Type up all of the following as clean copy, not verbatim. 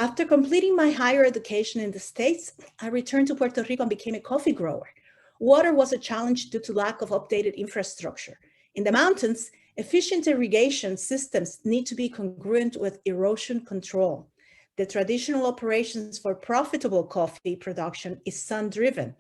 After completing my higher education in the States, I returned to Puerto Rico and became a coffee grower. Water was a challenge due to lack of updated infrastructure. In the mountains, efficient irrigation systems need to be congruent with erosion control. The traditional operations for profitable coffee production is sun-driven.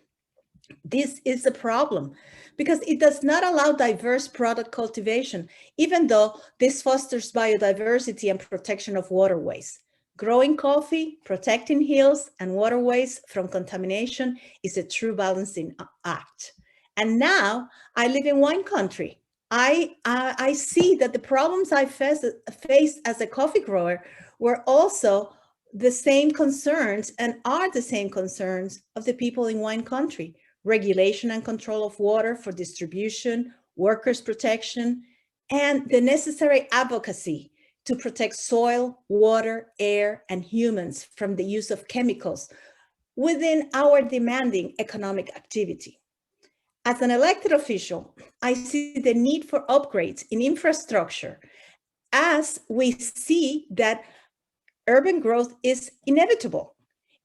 This is a problem because it does not allow diverse product cultivation, even though this fosters biodiversity and protection of waterways. Growing coffee, protecting hills and waterways from contamination is a true balancing act. And now I live in wine country. I see that the problems I faced as a coffee grower were also the same concerns and are the same concerns of the people in wine country: regulation and control of water for distribution, workers' protection, and the necessary advocacy to protect soil, water, air, and humans from the use of chemicals within our demanding economic activity. As an elected official, I see the need for upgrades in infrastructure as we see that urban growth is inevitable.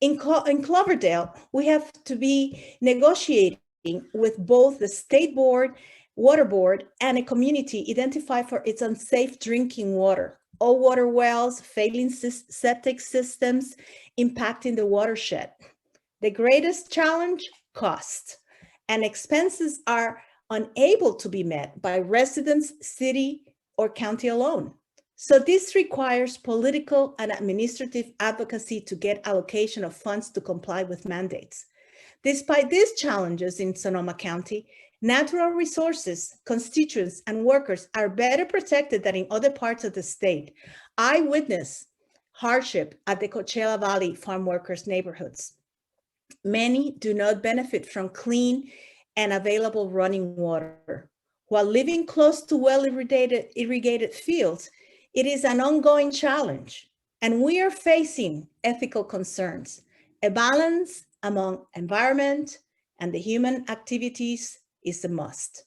In Cloverdale, we have to be negotiating with both the state board, water board, and a community identified for its unsafe drinking water, all water wells, failing septic systems, impacting the watershed. The greatest challenge, cost, and expenses are unable to be met by residents, city, or county alone. So this requires political and administrative advocacy to get allocation of funds to comply with mandates. Despite these challenges in Sonoma County, natural resources, constituents, and workers are better protected than in other parts of the state. I witnessed hardship at the Coachella Valley farm workers' neighborhoods. Many do not benefit from clean and available running water. While living close to well-irrigated fields, it is an ongoing challenge, and we are facing ethical concerns. A balance among environment and the human activities is a must.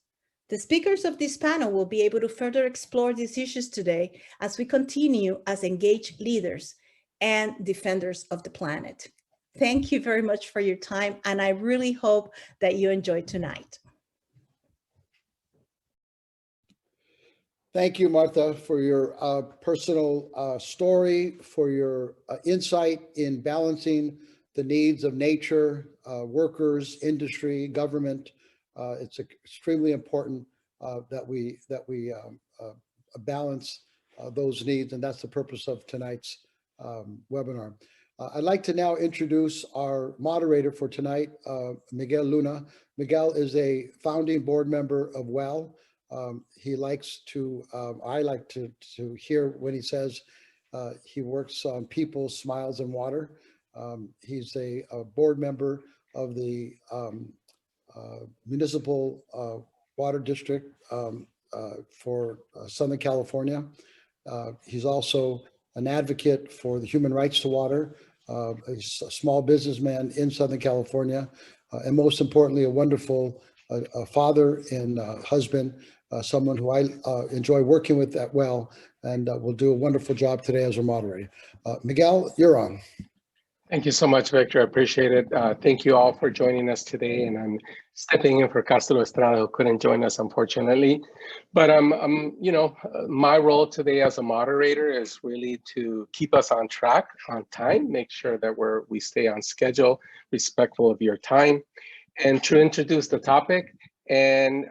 The speakers of this panel will be able to further explore these issues today as we continue as engaged leaders and defenders of the planet. Thank you very much for your time, and I really hope that you enjoyed tonight. Thank you, Martha, for your personal story, for your insight in balancing the needs of nature, workers, industry, government. It's extremely important that we balance those needs, and that's the purpose of tonight's webinar. I'd like to now introduce our moderator for tonight, Miguel Luna. Miguel is a founding board member of WELL. He likes to, I like to hear when he says he works on people, smiles, and water. He's a board member of the municipal water district for Southern California. He's also an advocate for the human rights to water, a small businessman in Southern California, and most importantly, a wonderful father and husband, someone who I enjoy working with at WELL, and will do a wonderful job today as a moderator. Miguel, you're on. Thank you so much, Victor. I appreciate it. Thank you all for joining us today. And I'm stepping in for Castro Estrada, who couldn't join us, unfortunately. But you know, my role today as a moderator is really to keep us on track, on time, make sure that we stay on schedule, respectful of your time, and to introduce the topic and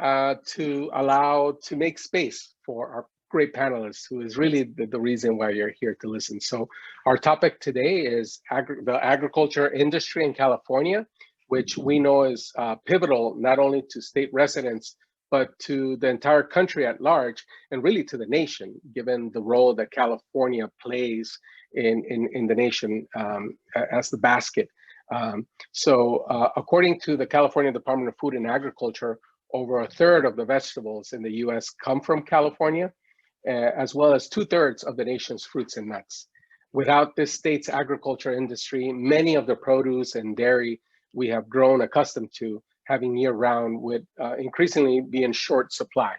to make space for our great panelists, who is really the reason why you're here to listen. So our topic today is the agriculture industry in California, which we know is pivotal not only to state residents, but to the entire country at large, and really to the nation, given the role that California plays in the nation as the basket. According to the California Department of Food and Agriculture, over a third of the vegetables in the US come from California, as well as 2/3 of the nation's fruits and nuts. Without this state's agriculture industry, many of the produce and dairy we have grown accustomed to having year-round would increasingly be in short supply.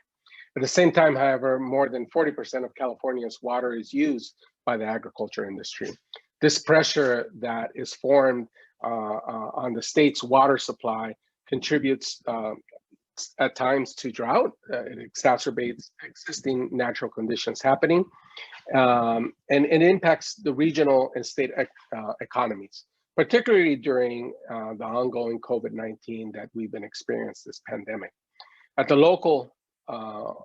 At the same time, however, more than 40% of California's water is used by the agriculture industry. This pressure that is formed on the state's water supply contributes at times to drought. It exacerbates existing natural conditions happening, and it impacts the regional and state economies, particularly during the ongoing COVID-19 that we've been experiencing this pandemic. At the local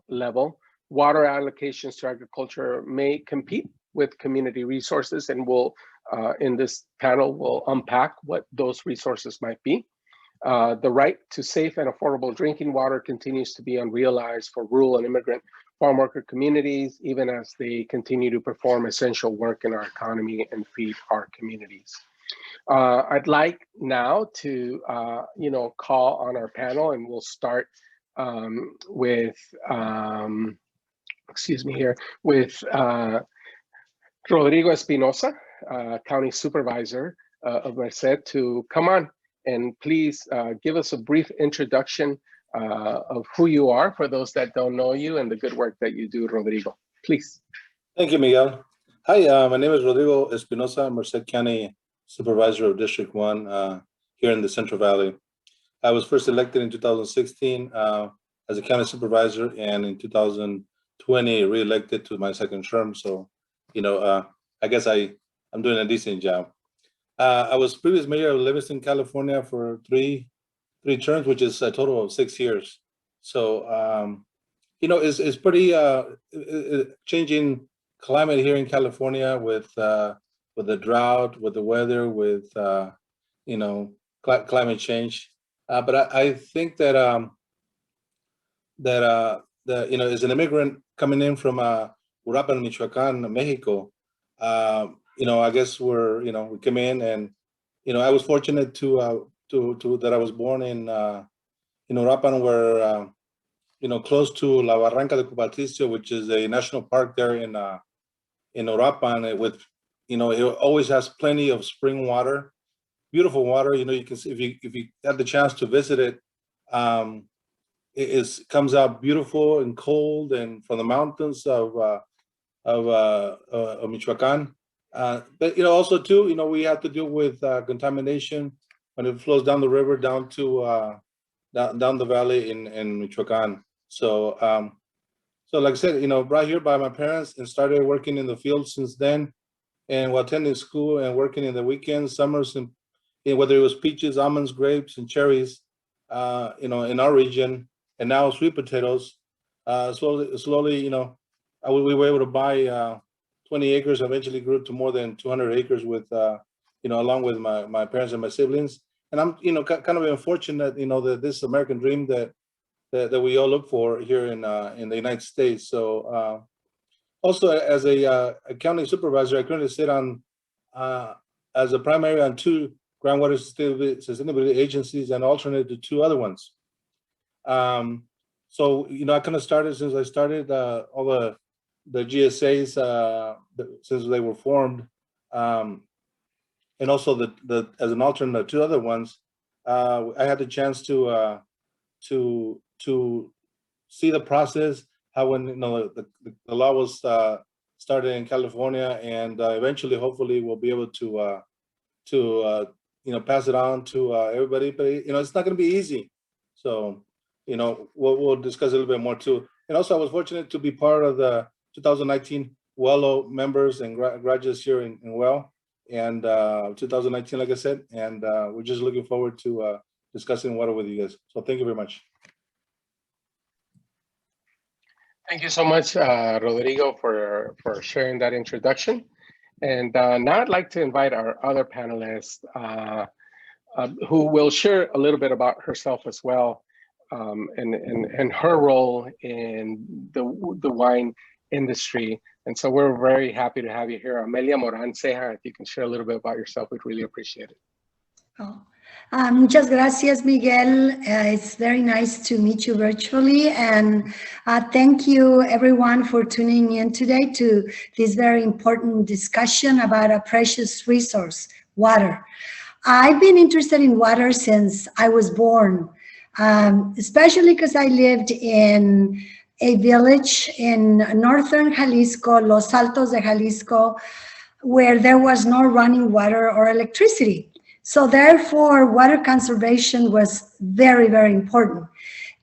level, water allocations to agriculture may compete with community resources, and we'll, in this panel, we'll unpack what those resources might be. The right to safe and affordable drinking water continues to be unrealized for rural and immigrant farm worker communities, even as they continue to perform essential work in our economy and feed our communities. I'd like now to, call on our panel, and we'll start with, with Rodrigo Espinosa, County Supervisor of Merced, to come on and please give us a brief introduction of who you are for those that don't know you and the good work that you do, Rodrigo. Please. Thank you, Miguel. Hi, my name is Rodrigo Espinosa, Merced County Supervisor of District 1 here in the Central Valley. I was first elected in 2016 as a county supervisor, and in 2020 re-elected to my second term. So, I guess I'm doing a decent job. I was previous mayor of Livingston, California for three terms, which is a total of 6 years. So, it's pretty changing climate here in California with the drought, with the weather, with climate change. But I think that as an immigrant coming in from Uruapan, Michoacan, Mexico, I guess we came in, and I was fortunate to that I was born in Uruapan, where close to La Barranca de Cupatricio, which is a national park there in Uruapan, with it always has plenty of spring water, beautiful water. You can see if you have the chance to visit it, it comes out beautiful and cold, and from the mountains of Michoacan. But also too, we have to deal with contamination when it flows down the river down to down the valley in Michoacan. So like I said, right here by my parents, and started working in the field since then, and while attending school and working in the weekends, summers, and whether it was peaches, almonds, grapes, and cherries, in our region, and now sweet potatoes. Slowly, we were able to buy 20 acres. Eventually grew to more than 200 acres with, along with my parents and my siblings. And I'm, kind of unfortunate, that this American dream that we all look for here in the United States. So also as a county supervisor, I currently sit on as a primary on 2 groundwater sustainability agencies and alternate to 2 other ones. So I kind of started since I started all the GSAs since they were formed, and also as an alternate to 2 other ones. I had the chance to see the process, how when the law was started in California, and eventually, hopefully, we'll be able to pass it on to everybody. But it's not going to be easy. So we'll discuss a little bit more too. And also, I was fortunate to be part of the 2019 WELO members and graduates here in WELL, and 2019, like I said, and we're just looking forward to discussing water with you guys. So thank you very much. Thank you so much, Rodrigo, for sharing that introduction. And now I'd like to invite our other panelist, who will share a little bit about herself as well, and her role in the wine industry. And so we're very happy to have you here. Amelia Moran Ceja, if you can share a little bit about yourself, we'd really appreciate it. Muchas gracias, Miguel. It's very nice to meet you virtually, and thank you everyone for tuning in today to this very important discussion about a precious resource, water. I've been interested in water since I was born, especially because I lived in a village in northern Jalisco, Los Altos de Jalisco, where there was no running water or electricity. So therefore, water conservation was very, very important.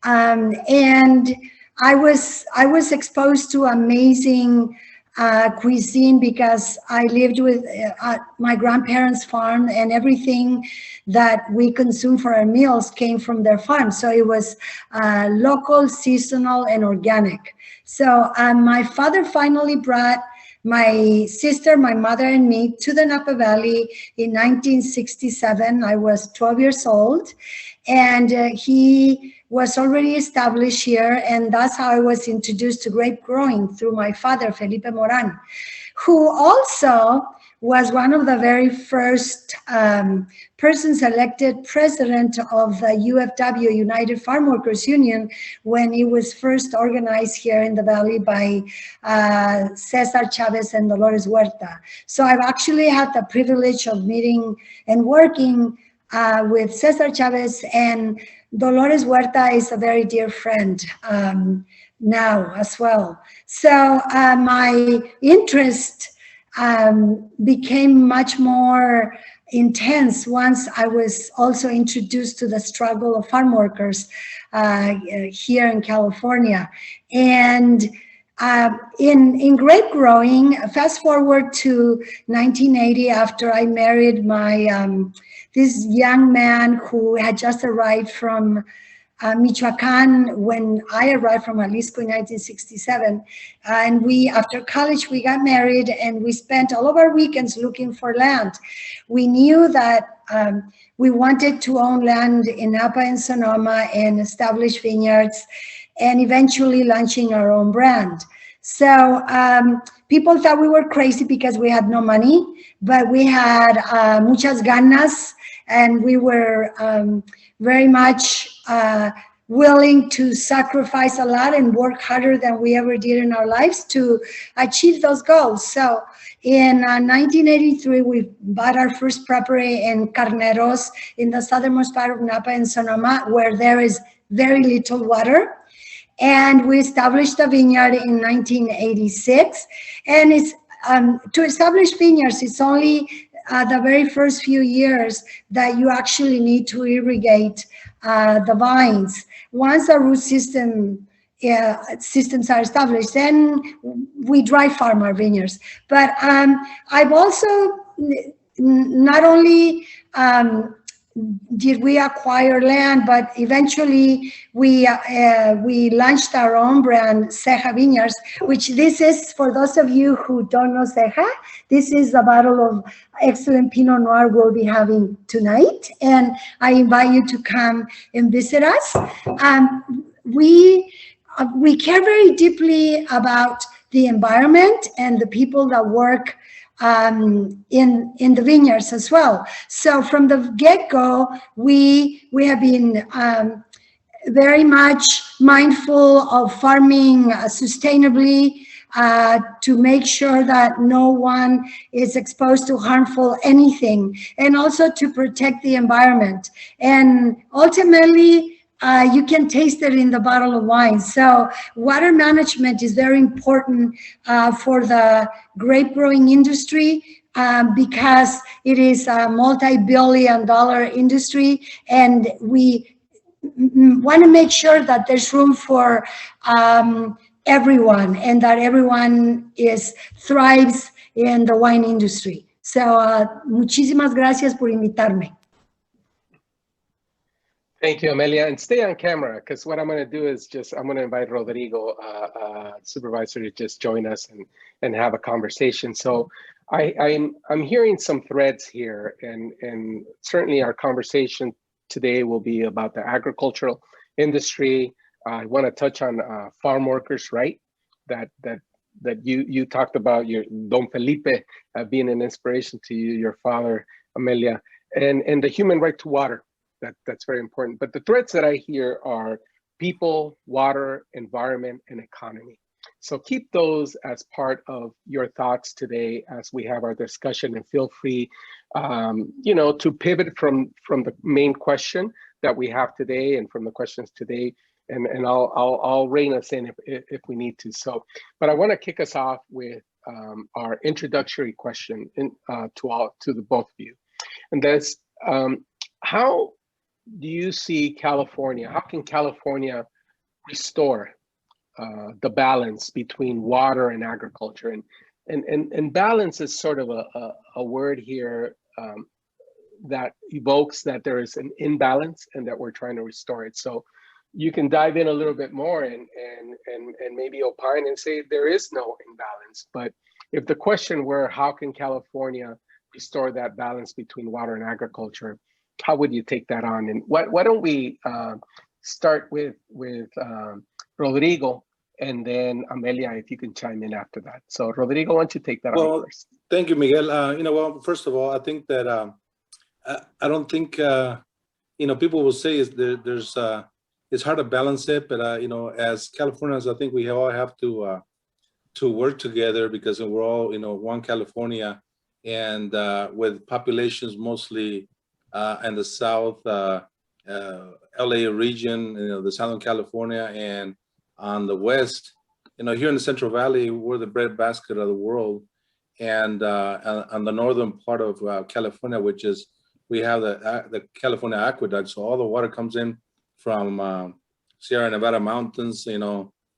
And I was exposed to amazing cuisine because I lived with my grandparents' farm, and everything that we consumed for our meals came from their farm. So it was local, seasonal, and organic. So my father finally brought my sister, my mother, and me to the Napa Valley in 1967. I was 12 years old, and he was already established here, and that's how I was introduced to grape growing through my father, Felipe Moran, who also was one of the very first persons elected president of the UFW, United Farm Workers Union, when it was first organized here in the Valley by Cesar Chavez and Dolores Huerta. So I've actually had the privilege of meeting and working with Cesar Chavez, and Dolores Huerta is a very dear friend now as well. So my interest became much more intense once I was also introduced to the struggle of farm workers here in California. And in grape growing, fast forward to 1980, after I married my this young man who had just arrived from Michoacan when I arrived from Jalisco in 1967. And we, after college, we got married, and we spent all of our weekends looking for land. We knew that we wanted to own land in Napa and Sonoma and establish vineyards, and eventually launching our own brand. So people thought we were crazy because we had no money, but we had muchas ganas, and we were very much willing to sacrifice a lot and work harder than we ever did in our lives to achieve those goals. So in 1983, we bought our first property in Carneros, in the southernmost part of Napa and Sonoma, where there is very little water. And we established a vineyard in 1986. And it's to establish vineyards, it's only the very first few years that you actually need to irrigate the vines. Once the root systems are established, then we dry farm our vineyards. But I've also not only did we acquire land, but eventually we launched our own brand, Ceja Vineyards, which this is, for those of you who don't know Ceja, this is a bottle of excellent Pinot Noir we'll be having tonight. And I invite you to come and visit us. We care very deeply about the environment and the people that work in the vineyards as well. So from the get-go, we have been very much mindful of farming sustainably to make sure that no one is exposed to harmful anything, and also to protect the environment. And ultimately, you can taste it in the bottle of wine. So water management is very important for the grape growing industry because it is a multi-billion-dollar industry, and we want to make sure that there's room for everyone, and that everyone thrives in the wine industry. So muchísimas gracias por invitarme. Thank you, Amelia, and stay on camera, because what I'm going to do is I'm going to invite Rodrigo, supervisor, to just join us and have a conversation. So I'm hearing some threads here, and certainly our conversation today will be about the agricultural industry. I want to touch on farm workers, right? That you talked about your Don Felipe being an inspiration to you, your father, Amelia, and the human right to water. That's very important. But the threads that I hear are people, water, environment, and economy. So keep those as part of your thoughts today as we have our discussion, and feel free, to pivot from the main question that we have today and from the questions today, and I'll rein us in if we need to. So, but I want to kick us off with our introductory question to the both of you, and that's how do you see California? How can California restore the balance between water and agriculture? And balance is sort of a word here that evokes that there is an imbalance and that we're trying to restore it. So you can dive in a little bit more and maybe opine and say there is no imbalance. But if the question were how can California restore that balance between water and agriculture, how would you take that on? And why don't we start with Rodrigo, and then Amelia, if you can chime in after that. So Rodrigo, why don't you take that on first? Thank you, Miguel. Well, first of all, I think that I don't think people will say there's it's hard to balance it, but as Californians, I think we all have to work together because we're all one California, and with populations mostly in the South LA region, the Southern California, and on the West, here in the Central Valley, we're the breadbasket of the world, and on the northern part of California, which is we have the California aqueduct, so all the water comes in from Sierra Nevada mountains,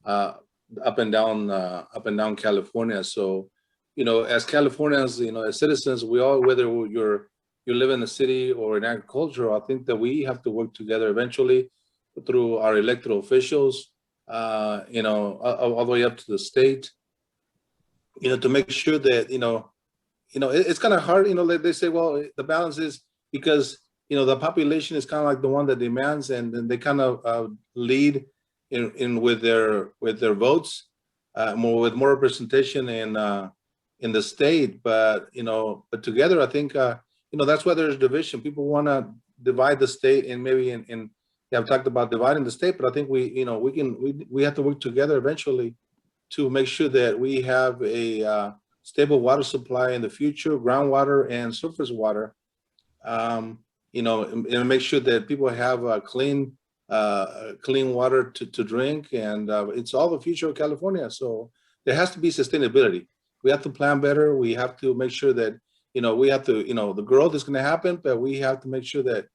up and down California. So, as Californians, as citizens, we all, whether you live in the city or in agriculture, I think that we have to work together eventually through our elected officials, all the way up to the state, to make sure that, it's kind of hard, they say, well, the balance is because, the population is kind of like the one that demands, and then they kind of lead in with their votes, with more representation in the state. But together, I think that's why there's division. People want to divide the state, and maybe I've talked about dividing the state, but I think we have to work together eventually to make sure that we have a stable water supply in the future, groundwater and surface water. And make sure that people have clean water to drink, and it's all the future of California. So there has to be sustainability. We have to plan better. We have to make sure that we have to the growth is going to happen, but we have to make sure that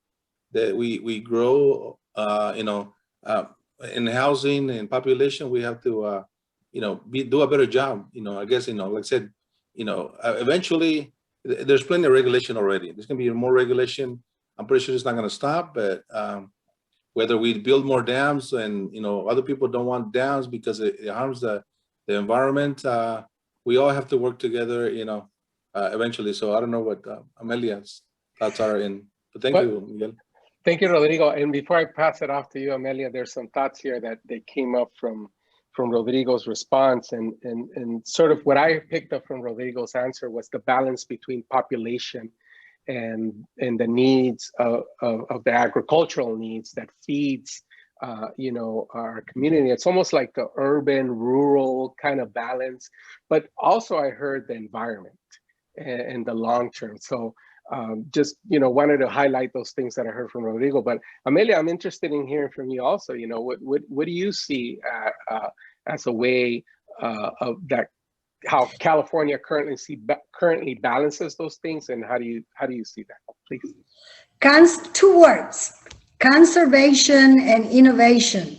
we grow in housing and population. We have to do a better job. I guess like I said, eventually there's plenty of regulation already. There's going to be more regulation. I'm pretty sure it's not going to stop, but whether we build more dams and, other people don't want dams because it harms the environment, we all have to work together, eventually. So I don't know what Amelia's thoughts are but thank you, Miguel. Thank you, Rodrigo. And before I pass it off to you, Amelia, there's some thoughts here that they came up from Rodrigo's response, and sort of what I picked up from Rodrigo's answer was the balance between population and the needs of the agricultural needs that feeds our community. It's almost like the urban rural kind of balance, but also I heard the environment and the long term. So just wanted to highlight those things that I heard from Rodrigo. But Amelia, I'm interested in hearing from you also. What do you see as a way of that, how California currently balances those things, and how do you see that, please? 2 words: conservation and innovation.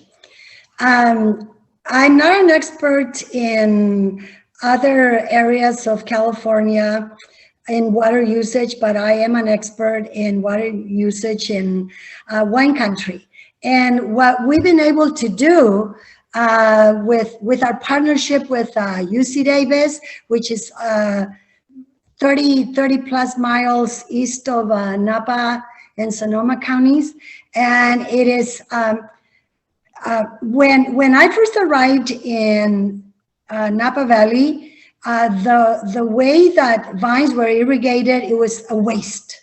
I'm not an expert in other areas of California in water usage, but I am an expert in water usage in wine country. And what we've been able to do with our partnership with UC Davis, which is 30 plus miles east of Napa and Sonoma counties. And it is, when I first arrived in Napa Valley, the way that vines were irrigated, it was a waste,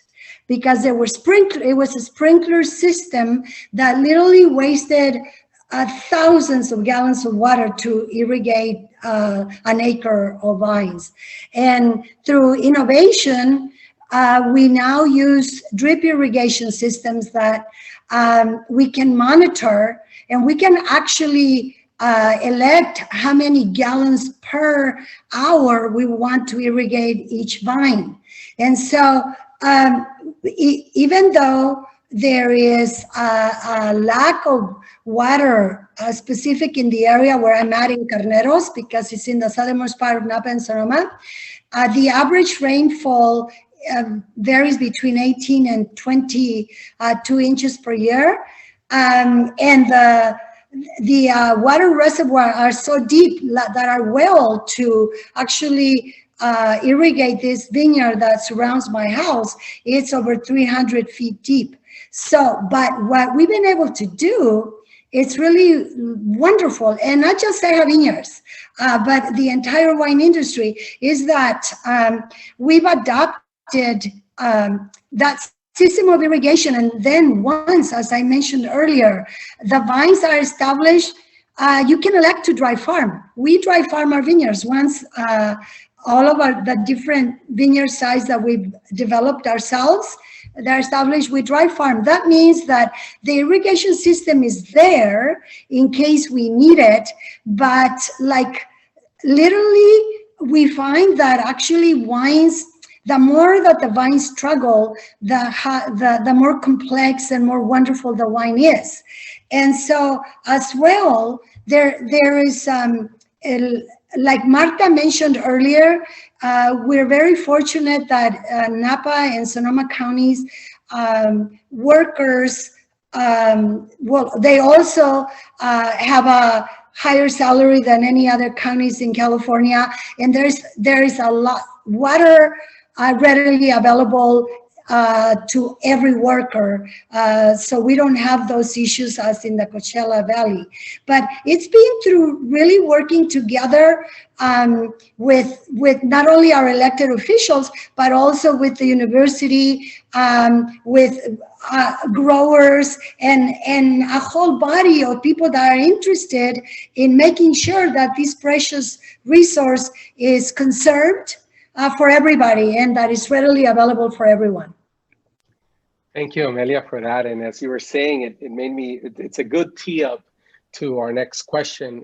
because there were it was a sprinkler system that literally wasted thousands of gallons of water to irrigate an acre of vines. And through innovation, we now use drip irrigation systems that we can monitor, and we can actually elect how many gallons per hour we want to irrigate each vine. And so even though there is a lack of water specific in the area where I'm at in Carneros, because it's in the southernmost part of Napa and Sonoma, the average rainfall varies between 18 and 22 inches per year. And the water reservoirs are so deep that are well to actually irrigate this vineyard that surrounds my house. It's over 300 feet deep. So, but what we've been able to do, it's really wonderful, and not just Serra Vineyards, but the entire wine industry, is that we've adopted that system of irrigation. And then once, as I mentioned earlier, the vines are established, you can elect to dry farm. We dry farm our vineyards once all of the different vineyard sites that we've developed ourselves, they're established with dry farm. That means that the irrigation system is there in case we need it, but like literally we find that actually wines, the more that the vines struggle, the more complex and more wonderful the wine is. And so as well, there is, like Marta mentioned earlier, we're very fortunate that Napa and Sonoma counties workers, well, they also have a higher salary than any other counties in California, and there is a lot water readily available to every worker, so we don't have those issues as in the Coachella Valley. But it's been through really working together with not only our elected officials, but also with the university, with growers, and a whole body of people that are interested in making sure that this precious resource is conserved for everybody and that is readily available for everyone. Thank you, Amelia, for that. And as you were saying, it made me, it's a good tee up to our next question.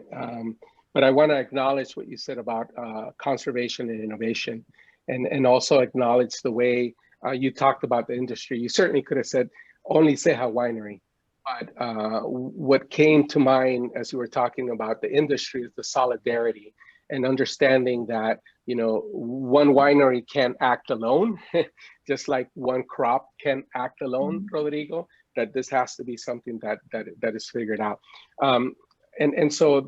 But I want to acknowledge what you said about conservation and innovation, and also acknowledge the way you talked about the industry. You certainly could have said only Ceja Winery, but what came to mind as you were talking about the industry is the solidarity and understanding that, you know, one winery can't act alone, just like one crop can't act alone, Rodrigo, that this has to be something that is figured out. And so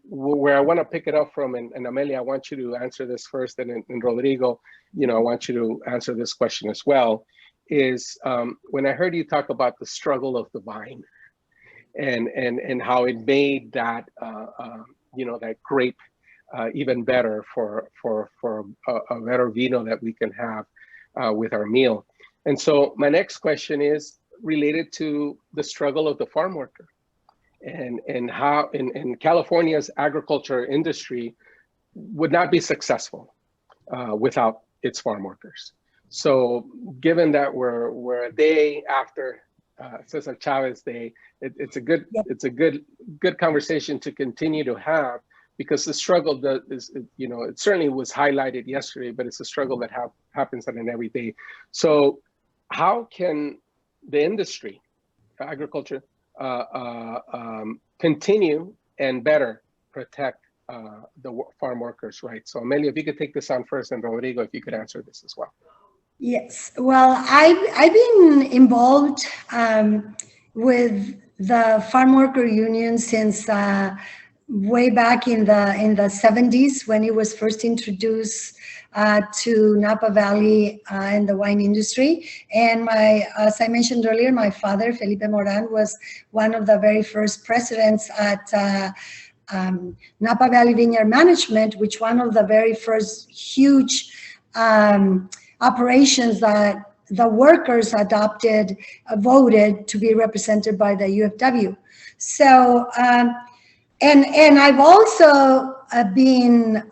where I want to pick it up from, and Amelia, I want you to answer this first, and Rodrigo, you know, I want you to answer this question as well, is when I heard you talk about the struggle of the vine and how it made that, you know, that grape even better for a better vino that we can have with our meal. And so my next question is related to the struggle of the farm worker and how in California's agriculture industry would not be successful without its farm workers. So given that we're a day after Cesar Chavez Day, it's a good conversation to continue to have, because the struggle that is, you know, it certainly was highlighted yesterday, but it's a struggle that happens on an everyday. So how can the industry, agriculture, continue and better protect the farm workers' rights? So Amelia, if you could take this on first, and Rodrigo, if you could answer this as well. Yes, well, I've been involved with the farm worker union since way back in the 70s, when it was first introduced to Napa Valley and the wine industry. And as I mentioned earlier, my father, Felipe Moran, was one of the very first presidents at Napa Valley Vineyard Management, which one of the very first huge operations that the workers adopted, voted to be represented by the UFW. So, and I've also been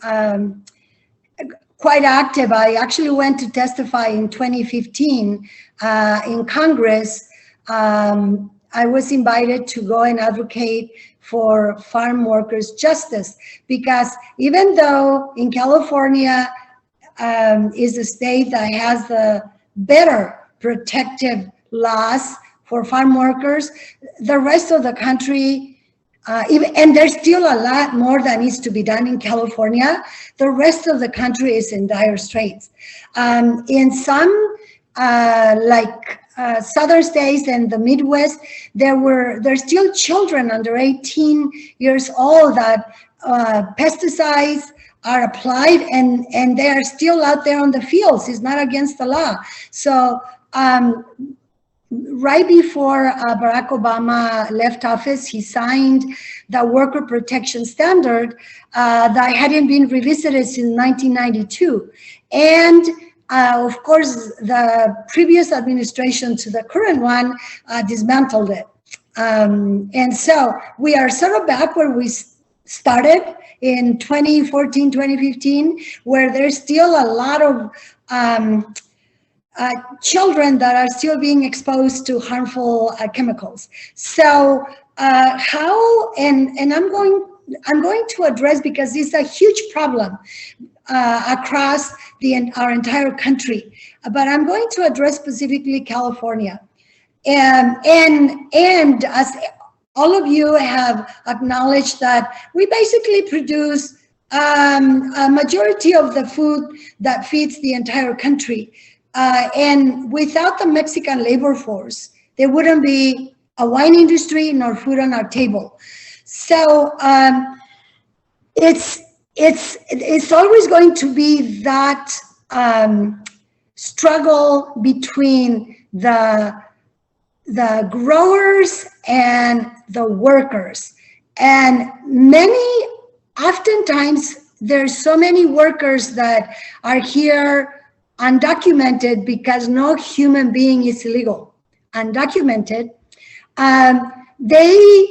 quite active. I actually went to testify in 2015 in Congress I was invited to go and advocate for farm workers' justice, because even though in California is a state that has the better protective laws for farm workers, the rest of the country, and there's still a lot more that needs to be done in California, the rest of the country is in dire straits. In some southern states and the Midwest, there's still children under 18 years old that pesticides are applied, and they are still out there on the fields. It's not against the law. So right before Barack Obama left office, he signed the worker protection standard that hadn't been revisited since 1992. And of course, the previous administration to the current one dismantled it. And so we are sort of back where we started in 2014, 2015, where there's still a lot of children that are still being exposed to harmful chemicals. So how, and I'm going to address, because it's a huge problem across our entire country, but I'm going to address specifically California. And as all of you have acknowledged, that we basically produce a majority of the food that feeds the entire country. And without the Mexican labor force, there wouldn't be a wine industry nor food on our table. So it's always going to be that struggle between the growers and the workers. And oftentimes there's so many workers that are here undocumented, because no human being is illegal. Undocumented, they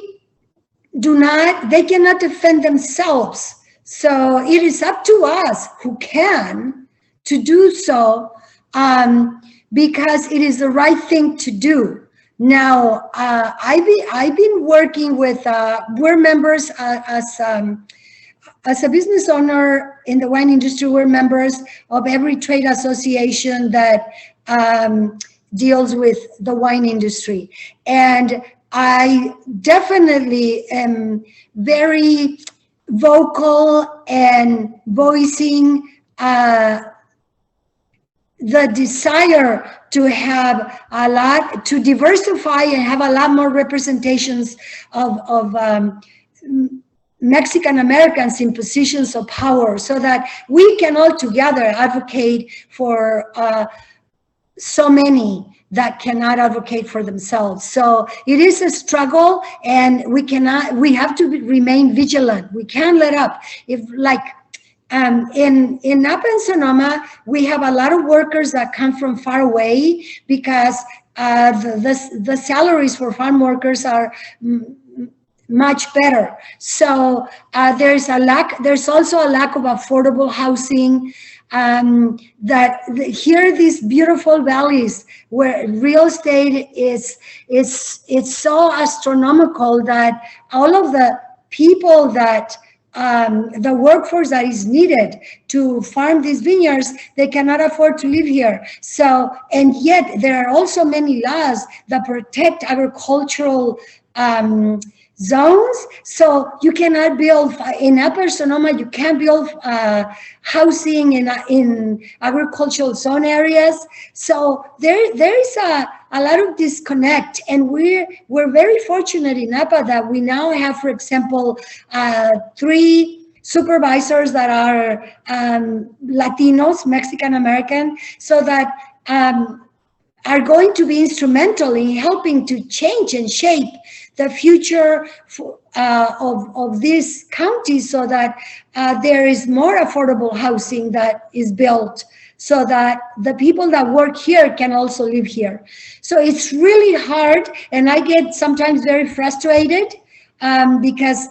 cannot defend themselves. So it is up to us who can to do so, because it is the right thing to do. Now, I've been working with, we're members as a business owner in the wine industry. We're members of every trade association that deals with the wine industry. And I definitely am very vocal and voicing the desire to have to diversify and have a lot more representations of Mexican Americans in positions of power, so that we can all together advocate for so many that cannot advocate for themselves. So it is a struggle, and we have to remain vigilant. We can't let up. If in Napa and Sonoma, we have a lot of workers that come from far away, because the salaries for farm workers are much better. So there's also a lack of affordable housing. Here, these beautiful valleys where real estate it's so astronomical that all of the people that the workforce that is needed to farm these vineyards, they cannot afford to live here. So, and yet there are also many laws that protect agricultural zones. So you cannot build in Upper Sonoma, you can't build housing in agricultural zone areas. So there is a lot of disconnect, and we're very fortunate in Napa that we now have, for example, 3 supervisors that are Latinos, Mexican American, so that are going to be instrumental in helping to change and shape the future of this county, so that there is more affordable housing that is built, so that the people that work here can also live here. So it's really hard, and I get sometimes very frustrated because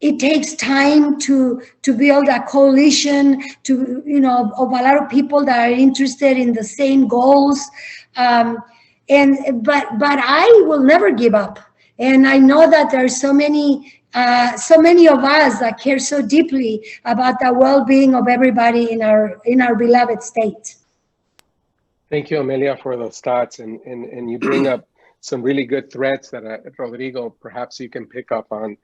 it takes time to build a coalition of a lot of people that are interested in the same goals. but I will never give up. And I know that there are so many of us that care so deeply about the well-being of everybody in our beloved state. Thank you, Amelia, for those thoughts. And you bring up some really good threads that Rodrigo, perhaps you can pick up on.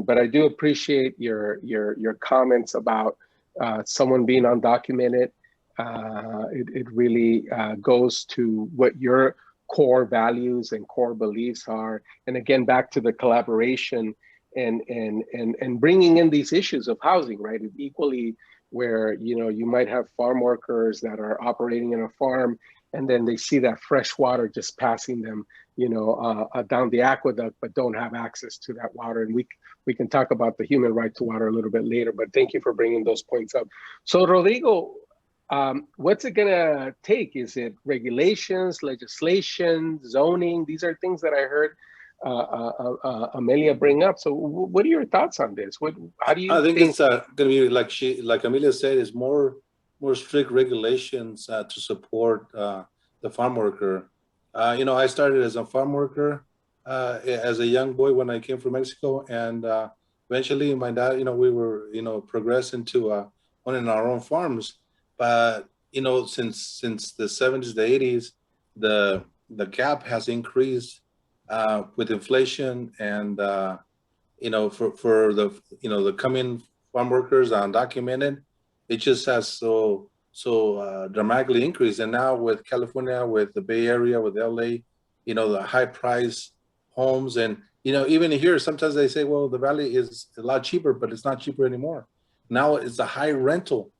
But I do appreciate your comments about someone being undocumented. It really goes to what your core values and core beliefs are. And again, back to the collaboration and bringing in these issues of housing, right? Equally, where you might have farm workers that are operating in a farm, and then they see that fresh water just passing them, down the aqueduct, but don't have access to that water. And we can talk about the human right to water a little bit later. But thank you for bringing those points up. So, Rodrigo, what's it gonna take? Is it regulations, legislation, zoning? These are things that I heard Amelia bring up. So what are your thoughts on this? How do you think it's going to be like Amelia said, is more strict regulations to support the farm worker. I started as a farm worker as a young boy when I came from Mexico, and eventually my dad, we were progressing to owning our own farms. But since the 70s, the 80s, the gap has increased with inflation, and for the coming farm workers undocumented, it just has so dramatically increased. And now with California, with the Bay Area, with LA, the high price homes, and even here sometimes they say, well, the Valley is a lot cheaper, but it's not cheaper anymore. Now it's a high rental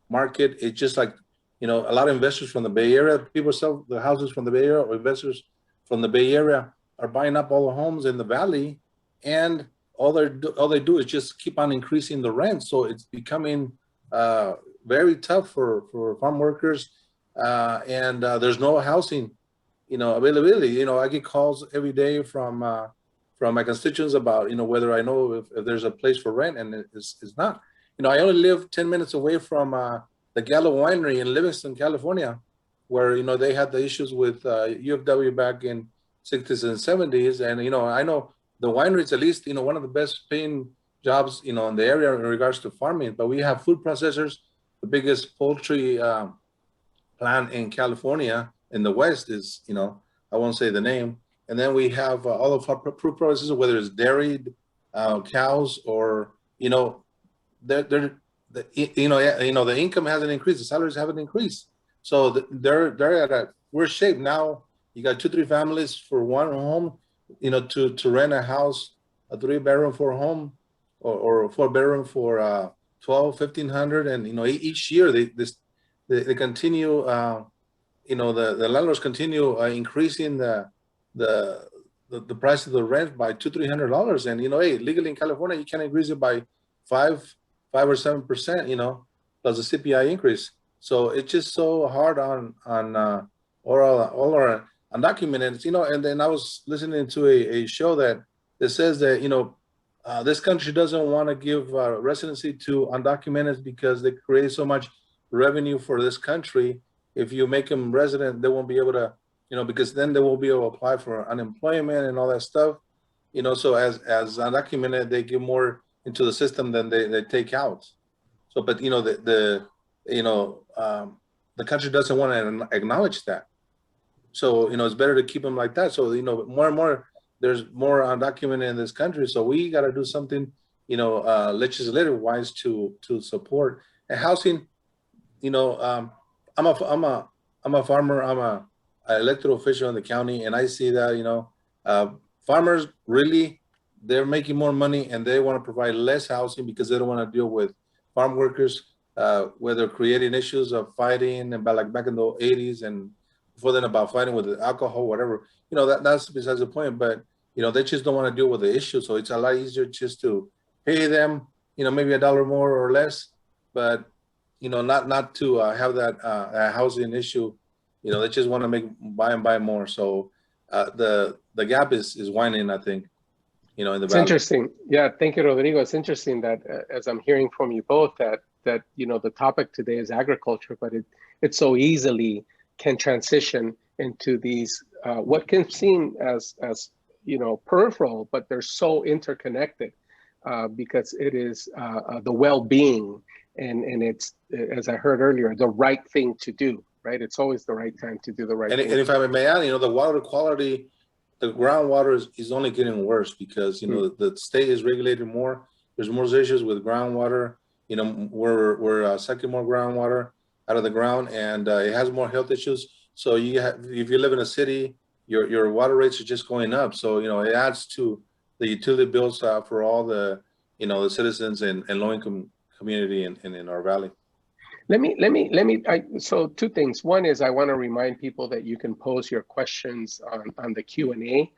market. It's just like a lot of investors from the Bay Area, people sell the houses from the Bay Area, or investors from the Bay Area are buying up all the homes in the Valley, and all they do is just keep on increasing the rent. So it's becoming very tough for farm workers, and there's no housing availability. I get calls every day from my constituents about whether I know if there's a place for rent, and it's not. I only live 10 minutes away from the Gallo Winery in Livingston, California, where they had the issues with UFW back in 60s and 70s. And I know the winery is at least one of the best paying jobs in the area in regards to farming. But we have food processors. The biggest poultry plant in California in the West is I won't say the name. And then we have all of our food processors, whether it's dairy cows, or the income hasn't increased, the salaries haven't increased, so they're at a worse shape now. You got 2-3 families for one home, to rent a house, a 3-bedroom for a home, or a 4-bedroom for $1,200-1,500, and each year they continue, the landlords continue increasing the price of the rent by $200-300, and hey, legally in California you can increase it by 5 or 7%, plus the CPI increase. So it's just so hard on all our undocumented, and then I was listening to a show that says that, this country doesn't want to give residency to undocumented because they create so much revenue for this country. If you make them resident, they won't be able to, because then they won't be able to apply for unemployment and all that stuff. So as undocumented, they give more into the system than they take out. So, but the country doesn't want to acknowledge that. So it's better to keep them like that. So more and more there's more undocumented in this country. So we got to do something, legislative wise to support and housing. I'm a farmer. I'm a elected official in the county, and I see that farmers really, they're making more money, and they want to provide less housing because they don't want to deal with farm workers, whether creating issues of fighting, and back in the 80s, and before then about fighting with alcohol, whatever. That's besides the point. But they just don't want to deal with the issue. So it's a lot easier just to pay them, maybe $1 more or less, but not to have that housing issue. They just want to buy more. So the gap is widening, I think. In the It's valley. interesting. Yeah, thank you, Rodrigo. It's interesting that as I'm hearing from you both, that the topic today is agriculture, but it so easily can transition into these what can seem as peripheral, but they're so interconnected because it is the well-being, and it's, as I heard earlier, the right thing to do. Right, it's always the right time to do the right thing. And if I may add, the water quality, the groundwater is only getting worse because the state is regulated more. There's more issues with groundwater. We're sucking more groundwater out of the ground, and it has more health issues. So if you live in a city, your water rates are just going up. So it adds to the utility bills for all the the citizens and low-income community in our valley. So two things. One is I want to remind people that you can pose your questions on the Q&A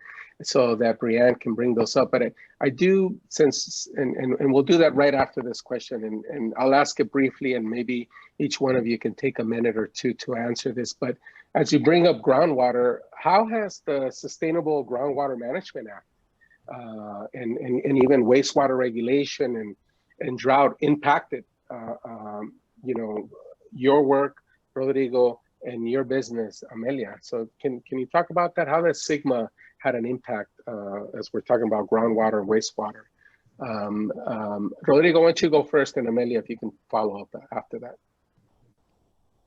so that Brianne can bring those up. But I do, and we'll do that right after this question, and I'll ask it briefly, and maybe each one of you can take a minute or two to answer this. But as you bring up groundwater, how has the Sustainable Groundwater Management Act and even wastewater regulation and drought impacted your work, Rodrigo, and your business, Amelia? So can you talk about that? How does Sigma had an impact as we're talking about groundwater and wastewater? Rodrigo, why don't you go first, and Amelia, if you can follow up after that.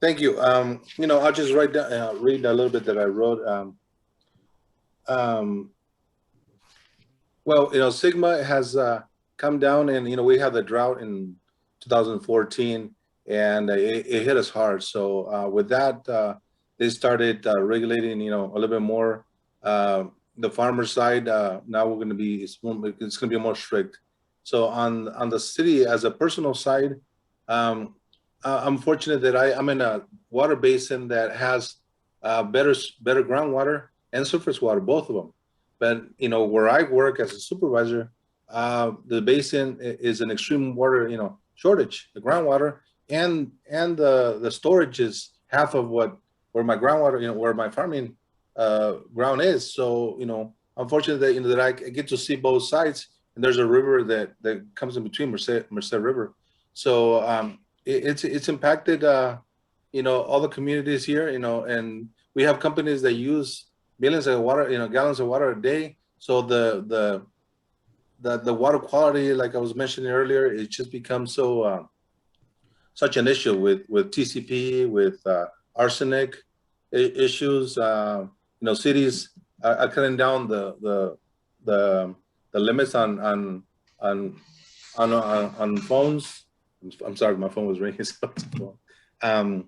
Thank you. I'll just read a little bit that I wrote. Well, Sigma has come down, and we had the drought in 2014. And it hit us hard. So with that, they started regulating, a little bit more. The farmer side, now we're going to be, it's going to be more strict. So on the city, as a personal side, I'm fortunate that I'm in a water basin that has better groundwater and surface water, both of them. But where I work as a supervisor, the basin is an extreme water, shortage. The groundwater and the storage is half of where my groundwater, where my farming ground is. So unfortunately, that I get to see both sides, and there's a river that comes in between, Merced River. So it's impacted all the communities here, and we have companies that use millions of gallons of water a day. So the water quality, like I was mentioning earlier, it just becomes so such an issue with TCP, with arsenic issues. Cities are cutting down the limits on phones. I'm sorry, my phone was ringing. An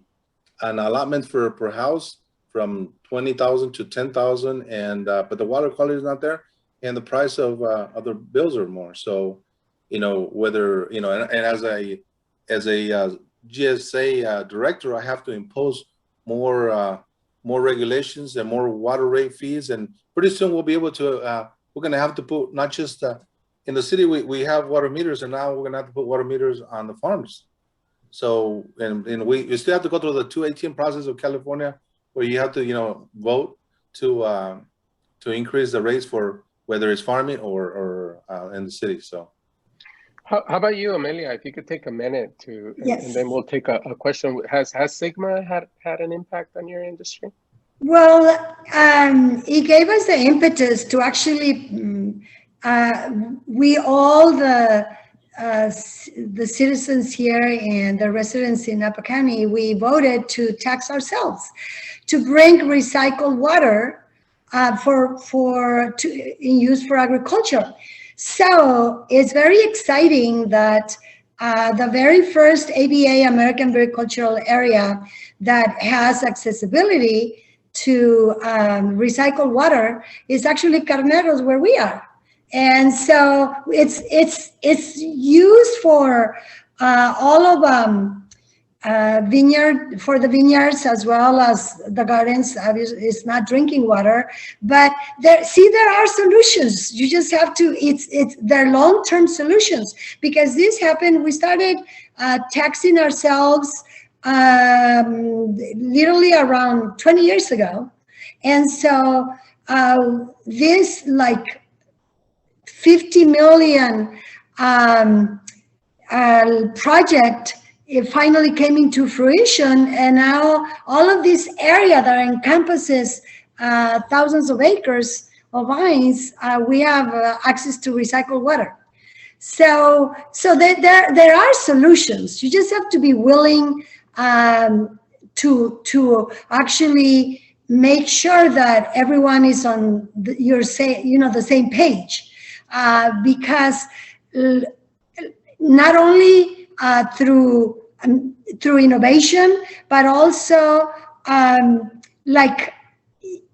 allotment per house from 20,000 to 10,000, and but the water quality is not there, and the price of other bills are more. So, whether and as a GSA director, I have to impose more regulations and more water rate fees, and pretty soon we'll be able to. We're going to have to put not just in the city. We have water meters, and now we're going to have to put water meters on the farms. So, and we still have to go through the 218 process of California, where you have to vote to increase the rates for whether it's farming or in the city. So. How about you, Amelia? If you could take a minute to, Yes. and then we'll take a question. Has Sigma had an impact on your industry? Well, it gave us the impetus to actually, we all the citizens here and the residents in Napa County, we voted to tax ourselves to bring recycled water in use for agriculture. So it's very exciting that the very first ABA, American Agricultural Area, that has accessibility to recycled water is actually Carneros, where we are. And so it's used for all of for the vineyards as well as the gardens. Obviously, it's not drinking water, but there are solutions. You just have to. They're long-term solutions, because this happened. We started taxing ourselves literally around 20 years ago, and so this like 50 million project it finally came into fruition, and now all of this area that encompasses thousands of acres of vines, we have access to recycled water. So there are solutions. You just have to be willing to actually make sure that everyone is on the same page, because not only through innovation, but also like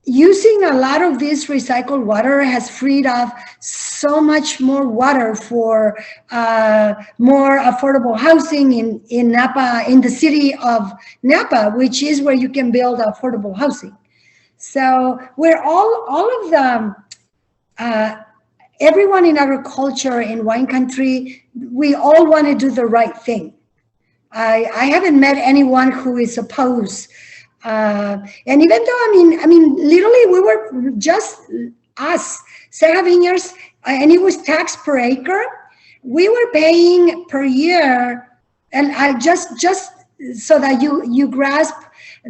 using a lot of this recycled water has freed up so much more water for more affordable housing in Napa, in the city of Napa, which is where you can build affordable housing. So we're all of the everyone in agriculture in wine country, we all want to do the right thing. I haven't met anyone who is opposed. And even though, I mean, literally we were just us, Serra Vineyards, and it was taxed per acre. We were paying per year, and I just so that you grasp,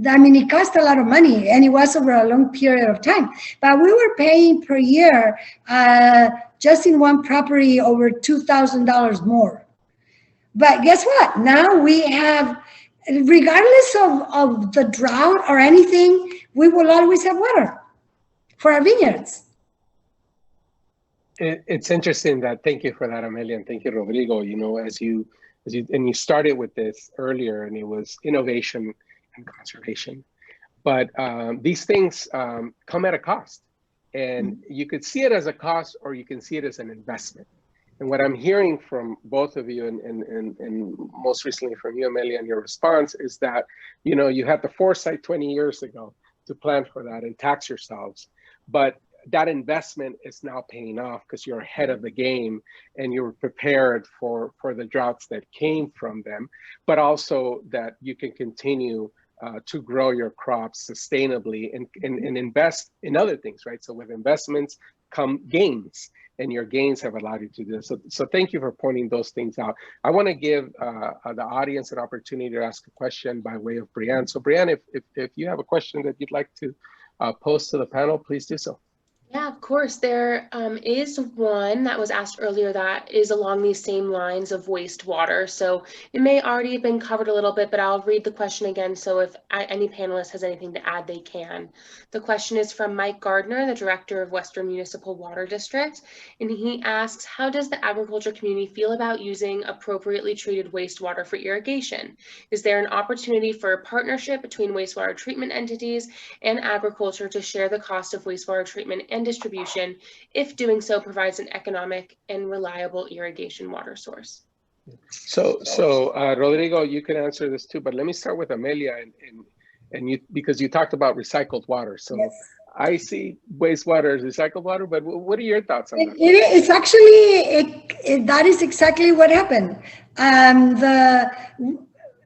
I mean, it cost a lot of money, and it was over a long period of time. But we were paying per year, just in one property, over $2,000 more. But guess what? Now we have, regardless of the drought or anything, we will always have water for our vineyards. It's interesting that, thank you for that, Amelia, and thank you, Rodrigo. You know, as you started with this earlier, and it was innovation and conservation, but these things come at a cost, and you could see it as a cost, or you can see it as an investment. And what I'm hearing from both of you, and most recently from you, Amelia, in your response, is that, you know, you had the foresight 20 years ago to plan for that and tax yourselves, but that investment is now paying off because you're ahead of the game and you're prepared for the droughts that came from them, but also that you can continue to grow your crops sustainably and invest in other things, right? So with investments come gains, and your gains have allowed you to do this. So thank you for pointing those things out. I want to give the audience an opportunity to ask a question by way of Brianne. So Brianne, if you have a question that you'd like to pose to the panel, please do so. Yeah, of course. There is one that was asked earlier that is along these same lines of wastewater. So it may already have been covered a little bit, but I'll read the question again. So if any panelist has anything to add, they can. The question is from Mike Gardner, the director of Western Municipal Water District. And he asks, how does the agriculture community feel about using appropriately treated wastewater for irrigation? Is there an opportunity for a partnership between wastewater treatment entities and agriculture to share the cost of wastewater treatment and distribution, if doing so provides an economic and reliable irrigation water source? So Rodrigo, you can answer this too, but let me start with Amelia, and you, because you talked about recycled water. So yes. I see wastewater as recycled water, but what are your thoughts on that? It's actually, that is exactly what happened.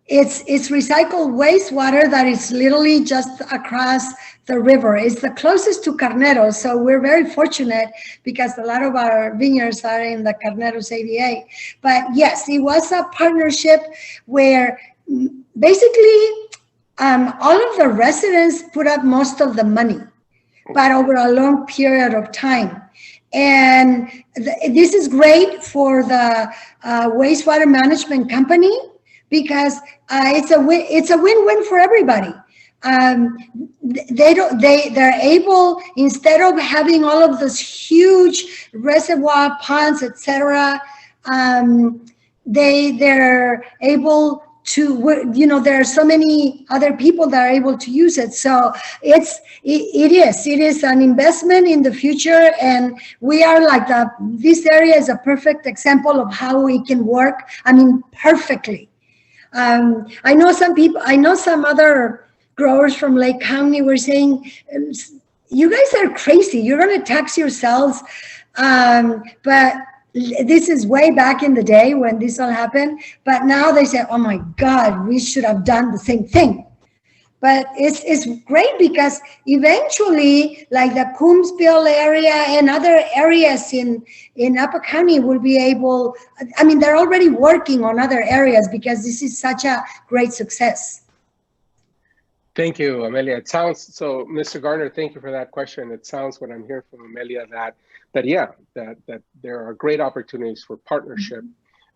It's recycled wastewater that is literally just across the river. It's the closest to Carneros, so we're very fortunate because a lot of our vineyards are in the Carneros ADA. But yes, it was a partnership where basically all of the residents put up most of the money, but over a long period of time. And this is great for the wastewater management company, because it's a win-win for everybody. They're able, instead of having all of those huge reservoir ponds, etc., they're able to, you know, there are so many other people that are able to use it. So it is an investment in the future, and we are like this area is a perfect example of how we can work. I mean, perfectly. I know some other growers from Lake County were saying, you guys are crazy, you're going to tax yourselves. But this is way back in the day when this all happened. But now they say, oh my God, we should have done the same thing. But it's great because eventually, like the Coombsville area and other areas in Upper County will be able, I mean, they're already working on other areas because this is such a great success. Thank you, Amelia. It sounds so, Mr. Garner, thank you for that question. It sounds what I'm hearing from Amelia that there are great opportunities for partnership.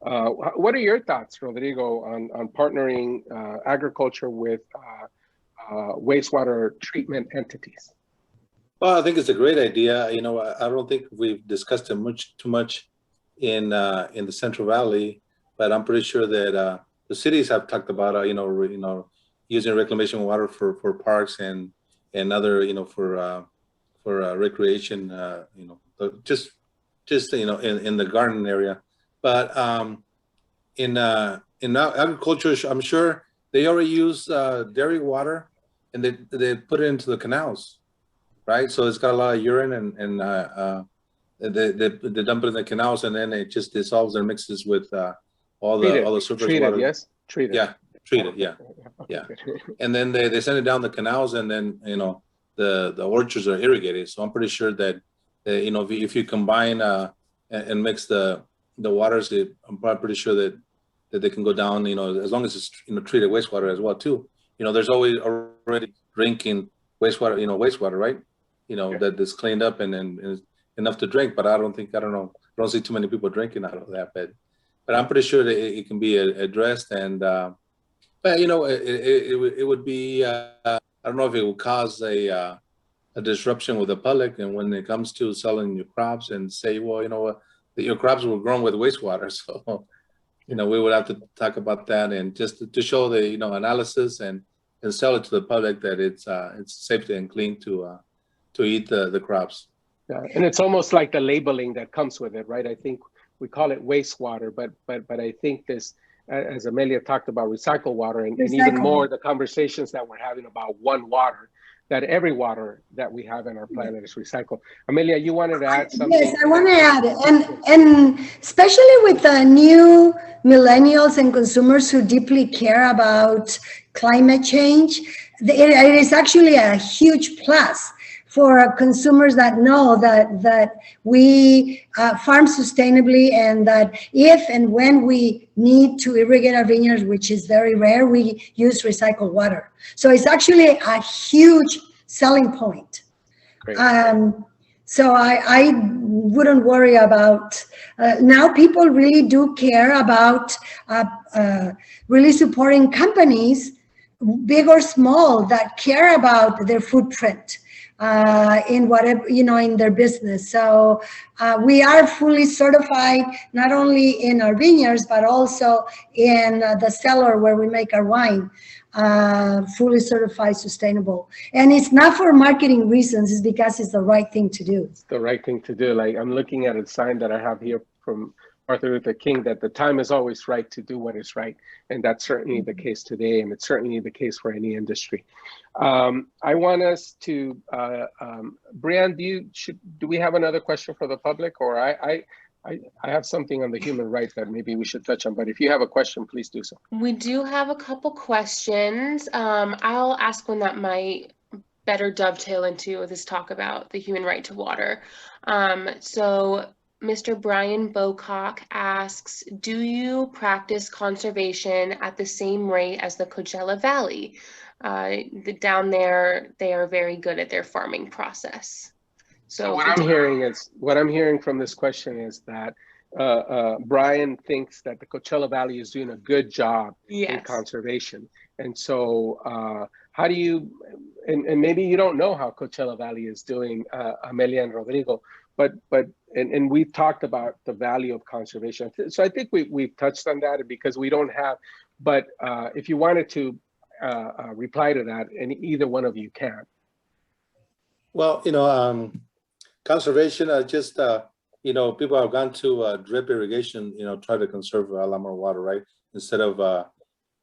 What are your thoughts, Rodrigo, on partnering agriculture with wastewater treatment entities? Well, I think it's a great idea. You know, I don't think we've discussed it too much in the Central Valley, but I'm pretty sure that the cities have talked about using reclamation water for parks and other for recreation. Just in the garden area. But in agriculture, I'm sure they already use dairy water, and they put it into the canals, right? So it's got a lot of urine, and they dump it in the canals, and then it just dissolves and mixes with all the surface water. Yes, treated. Yeah, treated. Yeah, yeah. And then they send it down the canals, and then the orchards are irrigated. So I'm pretty sure that if you combine and mix the waters, I'm probably pretty sure that they can go down. As long as it's treated wastewater as well too. There's always already drinking wastewater, right? That is cleaned up and is enough to drink. But I don't see too many people drinking out of that. But I'm pretty sure that it can be addressed. And but it would be I don't know if it will cause a disruption with the public, and when it comes to selling your crops and say, well, you know what, your crops were grown with wastewater, so we would have to talk about that, and just to show the analysis and sell it to the public that it's safe and clean to eat the crops. Yeah, and it's almost like the labeling that comes with it, right? I think we call it wastewater, but I think this, as Amelia talked about, recycled water, and even more the conversations that we're having about one water, that every water that we have in our planet is recycled. Amelia, you wanted to add something? Yes, I want to add, and especially with the new millennials and consumers who deeply care about climate change, it is actually a huge plus for consumers that know that we farm sustainably, and that if and when we need to irrigate our vineyards, which is very rare, we use recycled water. So it's actually a huge selling point. Great. So I wouldn't worry about, now people really do care about really supporting companies, big or small, that care about their footprint in whatever, in their business. So we are fully certified, not only in our vineyards, but also in the cellar where we make our wine, fully certified sustainable. And it's not for marketing reasons, it's because it's the right thing to do. It's the right thing to do. Like, I'm looking at a sign that I have here from Martin Luther King, that the time is always right to do what is right. And that's certainly the case today, and it's certainly the case for any industry. I want us to, Brian, do we have another question for the public? Or I have something on the human rights that maybe we should touch on, but if you have a question, please do so. We do have a couple questions. I'll ask one that might better dovetail into this talk about the human right to water. So Mr. Brian Bocock asks, do you practice conservation at the same rate as the Coachella Valley? Down there, they are very good at their farming process. So what I'm hearing from this question is that Brian thinks that the Coachella Valley is doing a good job in conservation. And so how do you, and maybe you don't know how Coachella Valley is doing, Amelia and Rodrigo, but we've talked about the value of conservation. So I think we've touched on that, because we don't have, but if you wanted to reply to that, and either one of you can. Well, conservation, people have gone to drip irrigation, try to conserve a lot more water, right? Instead of,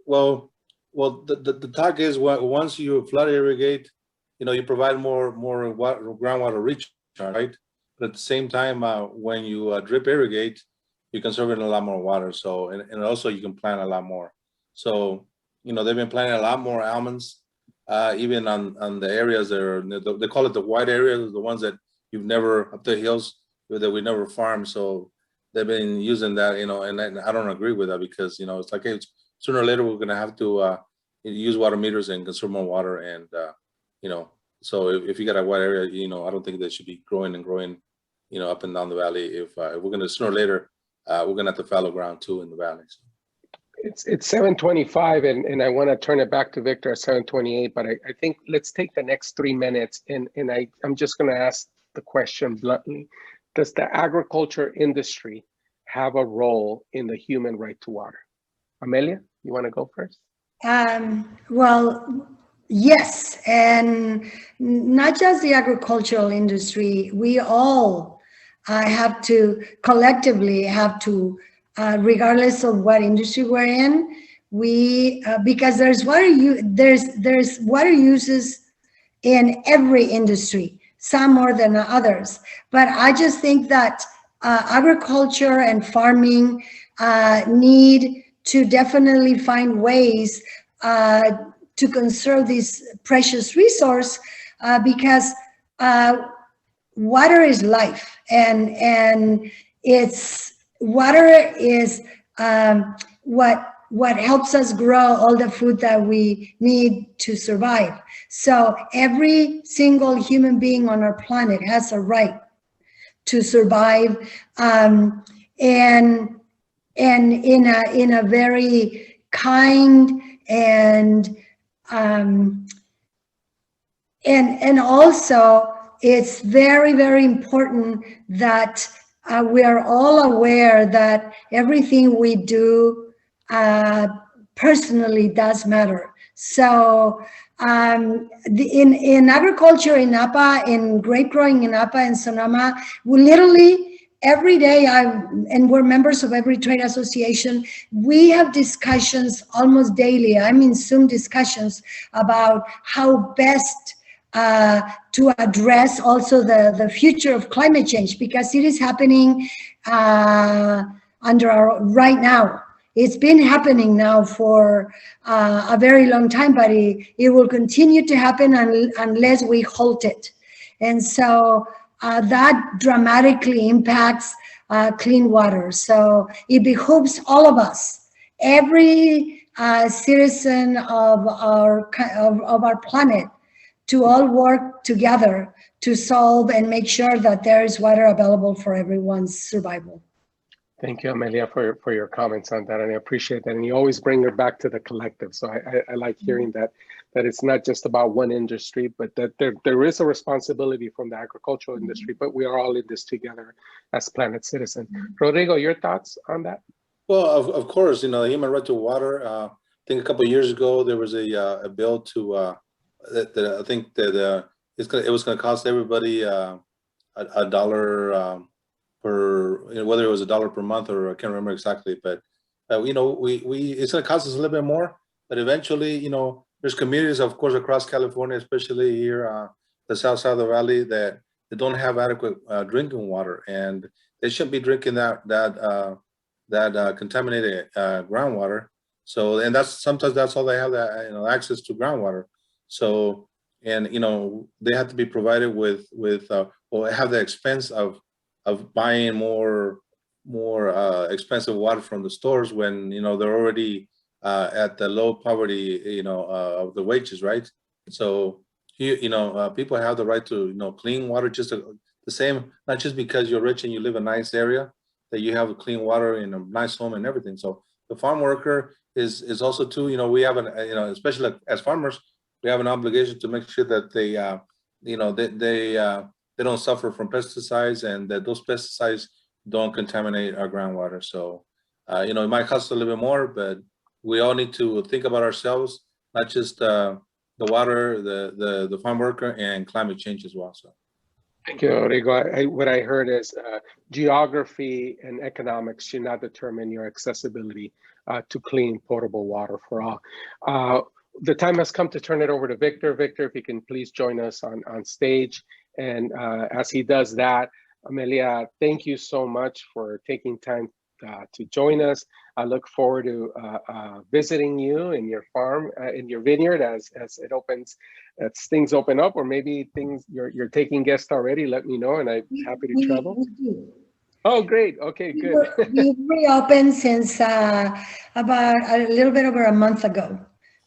the talk is, once you flood irrigate, you provide more groundwater recharge, right? But at the same time, when you drip irrigate, you're conserving a lot more water. So, and also you can plant a lot more. So, they've been planting a lot more almonds even on the areas that are, they call it the white areas, the ones that you've never, up the hills that we never farm. So they've been using that, you know, and I don't agree with that because, you know, it's like, hey, sooner or later we're going to have to use water meters and consume more water. And, you know, so if you got a white area, you know, I don't think they should be growing and growing, you know, up and down the valley. If we're going to, sooner or later, we're going to have to fallow ground too in the valley. So. It's 7:25, and I want to turn it back to Victor at 7:28, but I think let's take the next 3 minutes, and I'm just going to ask the question bluntly. Does the agriculture industry have a role in the human right to water? Amelia, you want to go first? Well, yes, and not just the agricultural industry. We all have to collectively have to, regardless of what industry we're in, we because there's water uses in every industry, some more than others. But I just think that agriculture and farming need to definitely find ways to conserve this precious resource because water is life, and it's water is what helps us grow all the food that we need to survive. So every single human being on our planet has a right to survive, and in a very kind and also it's very, very important that we are all aware that everything we do personally does matter. So in agriculture in Napa, in grape growing in Napa and Sonoma, we literally every day, and we're members of every trade association, we have discussions almost daily. I'm in Zoom discussions about how best to address also the future of climate change, because it is happening right now. It's been happening now for a very long time, but it will continue to happen unless we halt it. And so that dramatically impacts clean water. So it behooves all of us, every citizen of our planet, to all work together to solve and make sure that there is water available for everyone's survival. Thank you, Amelia, for your comments on that, and I appreciate that. And you always bring it back to the collective. So I like hearing that it's not just about one industry, but that there is a responsibility from the agricultural industry, but we are all in this together as planet citizens. Rodrigo, your thoughts on that? Well, of course, you know, the human right to water. I think a couple of years ago there was a bill to that I think that it was going to cost everybody a dollar. Per, you know, whether it was $1 per month or I can't remember exactly, but you know, it's going to cost us a little bit more, but eventually, you know, there's communities, of course, across California, especially here, the south side of the valley, that they don't have adequate drinking water, and they shouldn't be drinking that contaminated groundwater. So, and sometimes that's all they have, that, you know, access to groundwater. So, and you know, they have to be provided with or have the expense of buying more expensive water from the stores when, you know, they're already at the low poverty, you know, of the wages, right? So you know, people have the right to, you know, clean water, just the same, not just because you're rich and you live in a nice area that you have clean water in a nice home and everything. So the farm worker is also too, you know, we have you know, especially as farmers, we have an obligation to make sure that they you know, they don't suffer from pesticides, and that those pesticides don't contaminate our groundwater. So, you know, it might cost a little bit more, but we all need to think about ourselves, not just the water, the farm worker, and climate change as well. So, thank you, Rodrigo. What I heard is geography and economics should not determine your accessibility to clean, potable water for all. The time has come to turn it over to Victor. Victor, if you can please join us on stage. And as he does that, Amelia, thank you so much for taking time to join us. I look forward to visiting you in your farm, in your vineyard as it opens, as things open up, or maybe things you're taking guests already. Let me know, and I'm happy to travel. We do. Oh, great. Okay, good. We reopened since about a little bit over a month ago.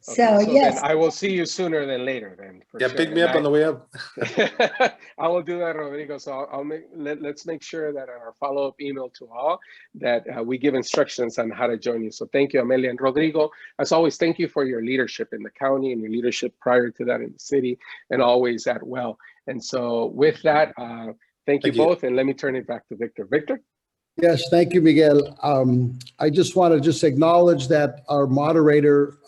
So, Okay, so yes. then I will see you sooner than later then. For Yeah, sure. pick me up on the way up. I will do that, Rodrigo. So let's make sure that our follow-up email to all that we give instructions on how to join you. So thank you, Amelia and Rodrigo. As always, thank you for your leadership in the county and your leadership prior to that in the city, and always at Well. And so with that, thank you both. And let me turn it back to Victor. Victor? Yes, thank you, Miguel. I just want to acknowledge that our moderator,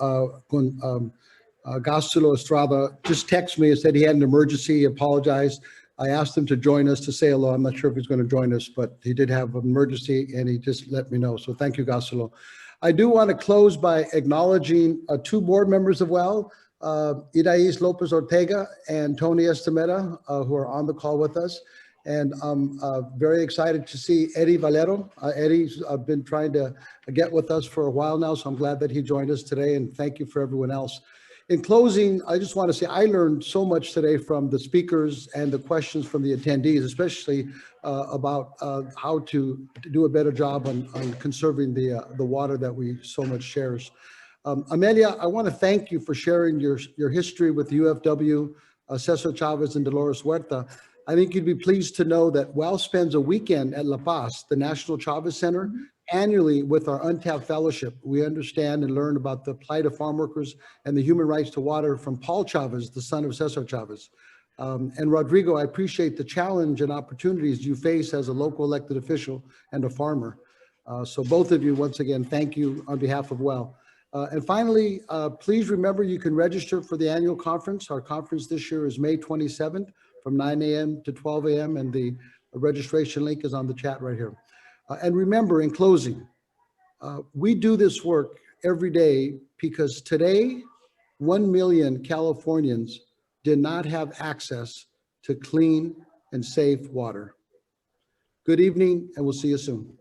Gastilo Estrada, just texted me and said he had an emergency. He apologized. I asked him to join us to say hello. I'm not sure if he's going to join us, but he did have an emergency and he just let me know. So thank you, Gastilo. I do want to close by acknowledging two board members of Well, Irais Lopez Ortega and Tony Estameta, who are on the call with us. And I'm very excited to see Eddie Valero. Eddie's been trying to get with us for a while now, so I'm glad that he joined us today, and thank you for everyone else. In closing, I just want to say I learned so much today from the speakers and the questions from the attendees, especially about how to do a better job on conserving the water that we so much cherish. Amelia, I want to thank you for sharing your history with the UFW, Cesar Chavez and Dolores Huerta. I think you'd be pleased to know that Well spends a weekend at La Paz, the National Chavez Center, annually with our Untapped Fellowship. We understand and learn about the plight of farm workers and the human rights to water from Paul Chavez, the son of Cesar Chavez. And Rodrigo, I appreciate the challenge and opportunities you face as a local elected official and a farmer. So both of you, once again, thank you on behalf of Well. And finally, please remember you can register for the annual conference. Our conference this year is May 27th from 9 a.m. to 12 a.m. and the registration link is on the chat right here. And remember, in closing, we do this work every day because today, 1 million Californians did not have access to clean and safe water. Good evening, and we'll see you soon.